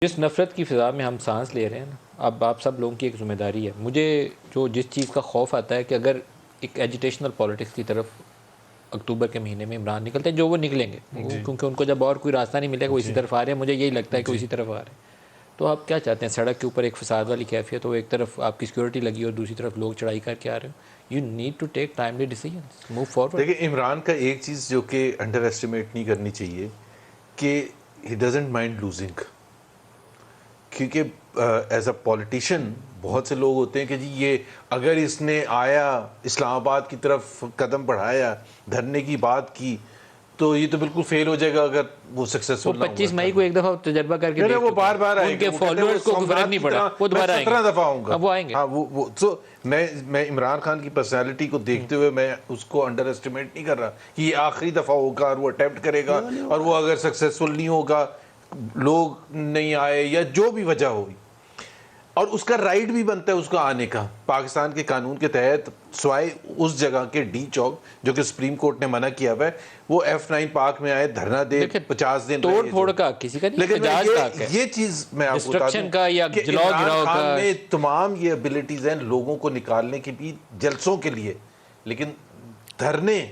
جس نفرت کی فضا میں ہم سانس لے رہے ہیں نا، اب آپ سب لوگوں کی ایک ذمہ داری ہے. مجھے جس چیز کا خوف آتا ہے کہ اگر ایک ایجیٹیشنل پالیٹکس کی طرف اکتوبر کے مہینے میں عمران نکلتے ہیں، جو وہ نکلیں گے کیونکہ ان کو جب اور کوئی راستہ نہیں ملے گا وہ اسی طرف آ رہے ہیں. مجھے یہی لگتا ہے کہ وہ اسی طرف آ رہے ہیں. تو آپ کیا چاہتے ہیں؟ سڑک کے اوپر ایک فساد والی کیفیت ہو، ایک طرف آپ کی سیکورٹی لگی اور دوسری طرف لوگ چڑھائی کر کے آ رہے ہو. You need to take timely decisions, move forward. دیکھیں، عمران کا ایک چیز جو کہ انڈر ایسٹیمیٹ نہیں کرنی چاہیے کہ ہی ڈزنٹ مائنڈ لوزنگ. کیونکہ ایز اے پولیٹیشین بہت سے لوگ ہوتے ہیں کہ جی یہ اگر اس نے آیا اسلام آباد کی طرف قدم بڑھایا، دھرنے کی بات کی، تو یہ تو بالکل فیل ہو جائے گا اگر وہ سکسیسفل نہ ہوا. 25 مئی کو ایک دفعہ تجربہ کر کے وہ بار بار آئے ان کے فالوورز کو فرق نہیں پڑا، وہ دوبارہ آئیں گے. 17 دفعہ آؤں گا. اب وہ آئیں گے. ہاں وہ میں عمران خان کی پرسنالٹی کو دیکھتے ہوئے میں اس کو انڈر ایسٹیمیٹ نہیں کر رہا کہ یہ آخری دفعہ ہوگا اور وہ اٹیمپٹ کرے گا، اور وہ اگر سکسیسفل نہیں ہوگا، لوگ نہیں آئے یا جو بھی وجہ ہوئی، اور اس کا رائٹ بھی بنتا ہے اس کا آنے کا. پاکستان کے قانون کے تحت سوائے اس جگہ کے ڈی چوک جو کہ سپریم کورٹ نے منع کیا ہوا ہے، وہ F9 پارک میں آئے، دھرنا دے، 50 دن توڑ پھوڑ کا کسی کا نہیں. لیکن یہ چیز میں آپ کو بتا دوں کا یا کہ جلاؤ عمران گراؤ خان کا میں تمام یہ ابیلٹیز ہیں لوگوں کو نکالنے کی بھی، جلسوں کے لیے، لیکن دھرنے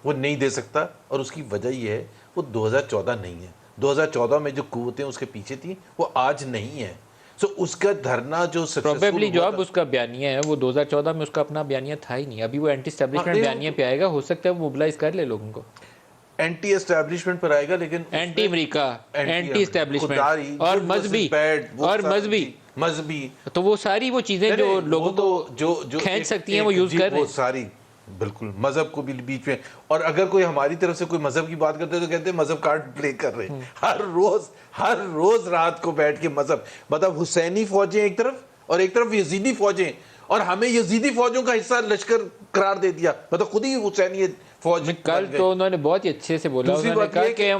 وہ نہیں دے سکتا. اور اس کی وجہ یہ ہے وہ 2014 نہیں ہے. 2014 میں جو قوتیں اس کے پیچھے تھیں وہ آج نہیں ہیں. سو اس کا دھرنا جو پروبیبلی جو اب اس کا بیانیہ ہے وہ 2014 میں اس کا اپنا بیانیہ تھا ہی نہیں. ابھی وہ اینٹی اسٹیبلشمنٹ بیانیہ پہ آئے گا، ہو سکتا ہے وہ موبلائز کر لے لوگوں کو. اینٹی اسٹیبلشمنٹ پر آئے گا، لیکن اینٹی امریکہ، اینٹی اسٹیبلشمنٹ اور مذہبی، تو وہ ساری وہ چیزیں جو لوگوں کو کھینچ سکتی ہیں وہ یوز کر رہے ہیں. ساری بالکل مذہب کو بھی بیچ میں. اور اگر کوئی ہماری طرف سے کوئی مذہب کی بات کرتے تو کہتے ہیں مذہب کارڈ پلے کر رہے ہیں. ہر روز رات کو بیٹھ کے مطلب حسینی فوجیں ایک طرف اور ایک طرف یزیدی فوجیں، اور ہمیں یزیدی فوجوں کا حصہ لشکر قرار دے دیا. مطلب خود ہی حسینی فوج. کل تو انہوں نے بہت ہی اچھے سے بولا، انہوں نے کہا کہ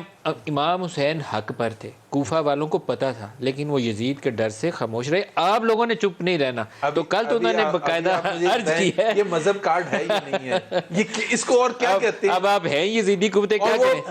امام حسین حق پر تھے، کوفہ والوں کو پتا تھا، لیکن وہ یزید کے ڈر سے خاموش رہے. آپ لوگوں نے چپ نہیں رہنا. تو کل تو انہوں نے باقاعدہ عرض کی ہے یہ مذہب کارڈ ہے یا نہیں ہے، یہ اس کو اور کیا کہتے ہیں. اب آپ ہیں یزیدی قوتیں، کیا کریں.